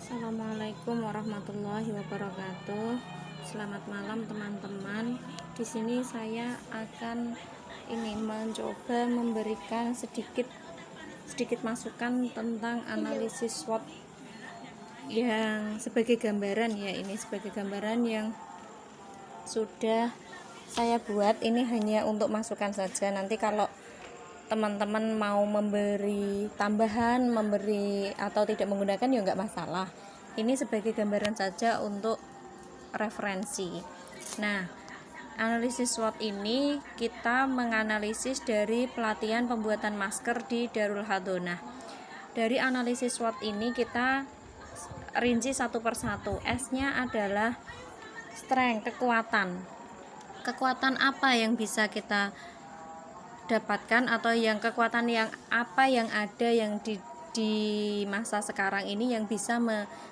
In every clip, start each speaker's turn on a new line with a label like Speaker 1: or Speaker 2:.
Speaker 1: Assalamualaikum warahmatullahi wabarakatuh. Selamat malam teman-teman. Di sini saya akan mencoba memberikan sedikit masukan tentang analisis SWOT yang sebagai gambaran ya. Ini sebagai gambaran yang sudah saya buat. Ini hanya untuk masukan saja. Nanti kalau teman-teman mau memberi tambahan, memberi atau tidak menggunakan ya nggak masalah. Ini sebagai gambaran saja untuk referensi. Nah, analisis SWOT ini kita menganalisis dari pelatihan pembuatan masker di Darul Hadonah. Dari analisis SWOT ini kita rinci satu persatu. S-nya adalah strength, kekuatan. Kekuatan apa yang bisa kita dapatkan atau kekuatan yang apa yang ada yang di masa sekarang ini yang bisa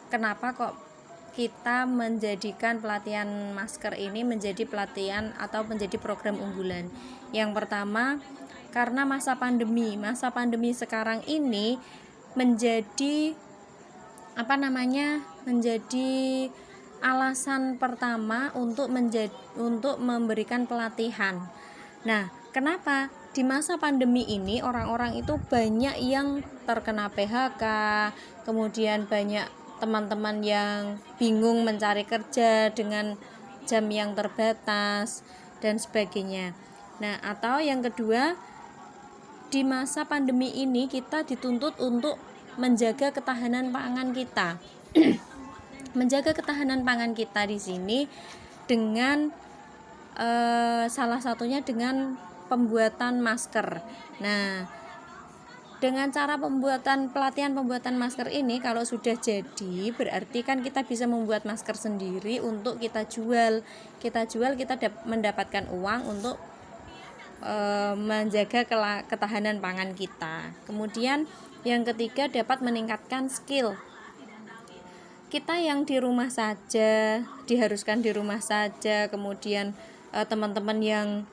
Speaker 1: kenapa kok kita menjadikan pelatihan masker ini menjadi pelatihan atau menjadi program unggulan. Yang pertama, karena masa pandemi sekarang ini menjadi menjadi alasan pertama untuk memberikan pelatihan. Nah, kenapa? Di masa pandemi ini orang-orang itu banyak yang terkena PHK, kemudian banyak teman-teman yang bingung mencari kerja dengan jam yang terbatas dan sebagainya. Nah, atau yang kedua, di masa pandemi ini kita dituntut untuk menjaga ketahanan pangan kita. Menjaga ketahanan pangan kita di sini dengan salah satunya dengan pembuatan masker. Nah, dengan cara pelatihan pembuatan masker ini kalau sudah jadi berarti kan kita bisa membuat masker sendiri untuk kita jual. Kita mendapatkan uang untuk menjaga ketahanan pangan kita. Kemudian yang ketiga, dapat meningkatkan skill. Kita yang di rumah saja, diharuskan di rumah saja, kemudian teman-teman yang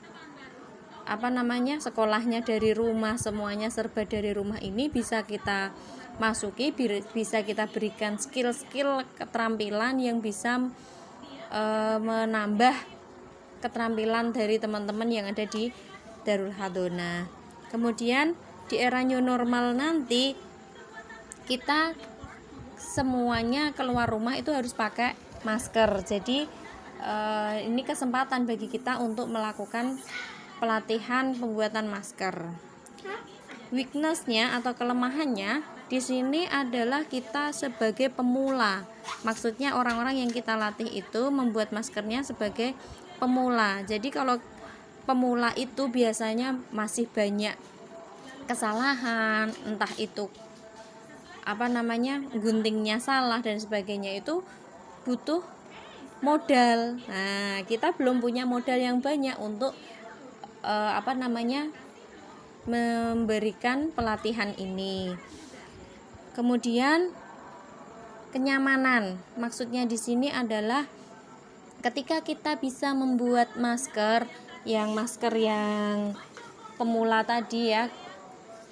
Speaker 1: sekolahnya dari rumah, semuanya serba dari rumah ini bisa kita masuki, bisa kita berikan skill-skill keterampilan yang bisa menambah keterampilan dari teman-teman yang ada di Darul Hadonah. Kemudian di era new normal nanti kita semuanya keluar rumah itu harus pakai masker. Jadi ini kesempatan bagi kita untuk melakukan pelatihan pembuatan masker. Weakness-nya atau kelemahannya di sini adalah kita sebagai pemula. Maksudnya orang-orang yang kita latih itu membuat maskernya sebagai pemula. Jadi kalau pemula itu biasanya masih banyak kesalahan, entah itu guntingnya salah dan sebagainya, itu butuh modal. Nah, kita belum punya modal yang banyak untuk memberikan pelatihan ini. Kemudian kenyamanan. Maksudnya di sini adalah ketika kita bisa membuat masker yang pemula tadi ya,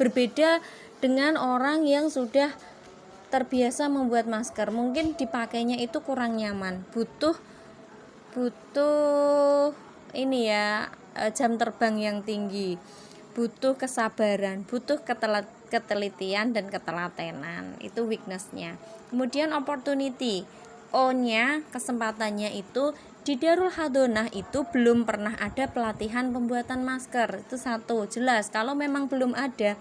Speaker 1: berbeda dengan orang yang sudah terbiasa membuat masker, mungkin dipakainya itu kurang nyaman, butuh jam terbang yang tinggi, butuh kesabaran, butuh ketelitian dan ketelatenan. Itu weakness-nya. Kemudian opportunity, O-nya kesempatannya itu di Darul Hadonah itu belum pernah ada pelatihan pembuatan masker. Itu satu, jelas kalau memang belum ada,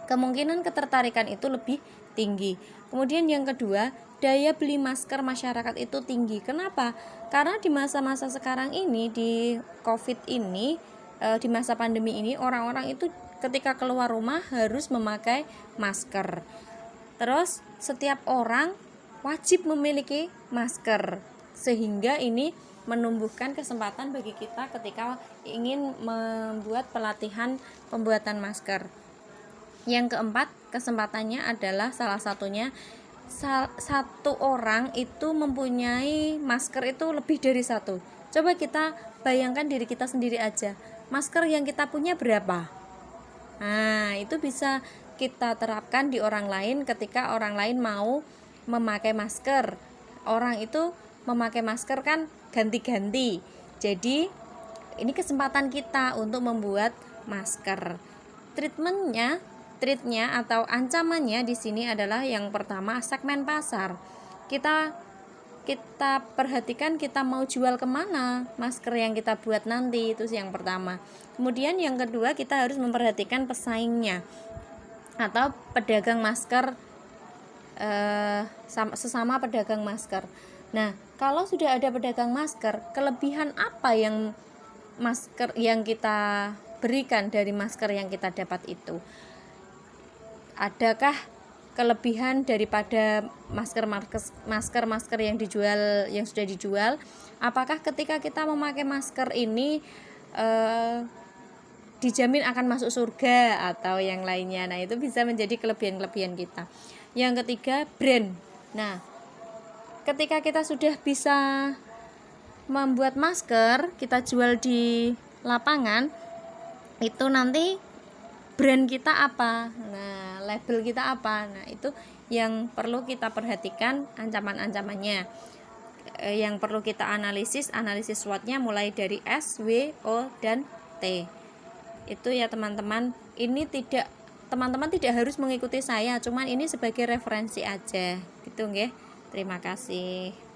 Speaker 1: kemungkinan ketertarikan itu lebih tinggi. Kemudian yang kedua, daya beli masker masyarakat itu tinggi. Kenapa? Karena di masa-masa sekarang ini, di COVID ini, di masa pandemi ini, orang-orang itu ketika keluar rumah harus memakai masker. Terus setiap orang wajib memiliki masker, sehingga ini menumbuhkan kesempatan bagi kita ketika ingin membuat pelatihan pembuatan masker. Yang keempat, kesempatannya adalah salah satunya satu orang itu mempunyai masker itu lebih dari satu. Coba kita bayangkan diri kita sendiri aja, masker yang kita punya berapa? Nah, itu bisa kita terapkan di orang lain ketika orang lain mau memakai masker. Orang itu memakai masker kan ganti-ganti. Jadi ini kesempatan kita untuk membuat masker. Treatnya atau ancamannya di sini adalah yang pertama segmen pasar. Kita perhatikan kita mau jual kemana masker yang kita buat nanti, itu yang pertama. Kemudian yang kedua, kita harus memperhatikan pesaingnya atau pedagang masker, sesama pedagang masker. Nah, kalau sudah ada pedagang masker, kelebihan apa yang masker yang kita berikan dari masker yang kita dapat itu? Adakah kelebihan daripada masker yang sudah dijual? Apakah ketika kita memakai masker ini dijamin akan masuk surga atau yang lainnya? Nah, itu bisa menjadi kelebihan kita. Yang ketiga, brand. Nah, ketika kita sudah bisa membuat masker, kita jual di lapangan, itu nanti brand kita apa? Nah, label kita apa? Nah, itu yang perlu kita perhatikan ancaman-ancamannya. Yang perlu kita analisis SWOT-nya mulai dari S, W, O, dan T. Itu ya teman-teman. Ini teman-teman tidak harus mengikuti saya, cuman ini sebagai referensi aja. Gitu nggih. Terima kasih.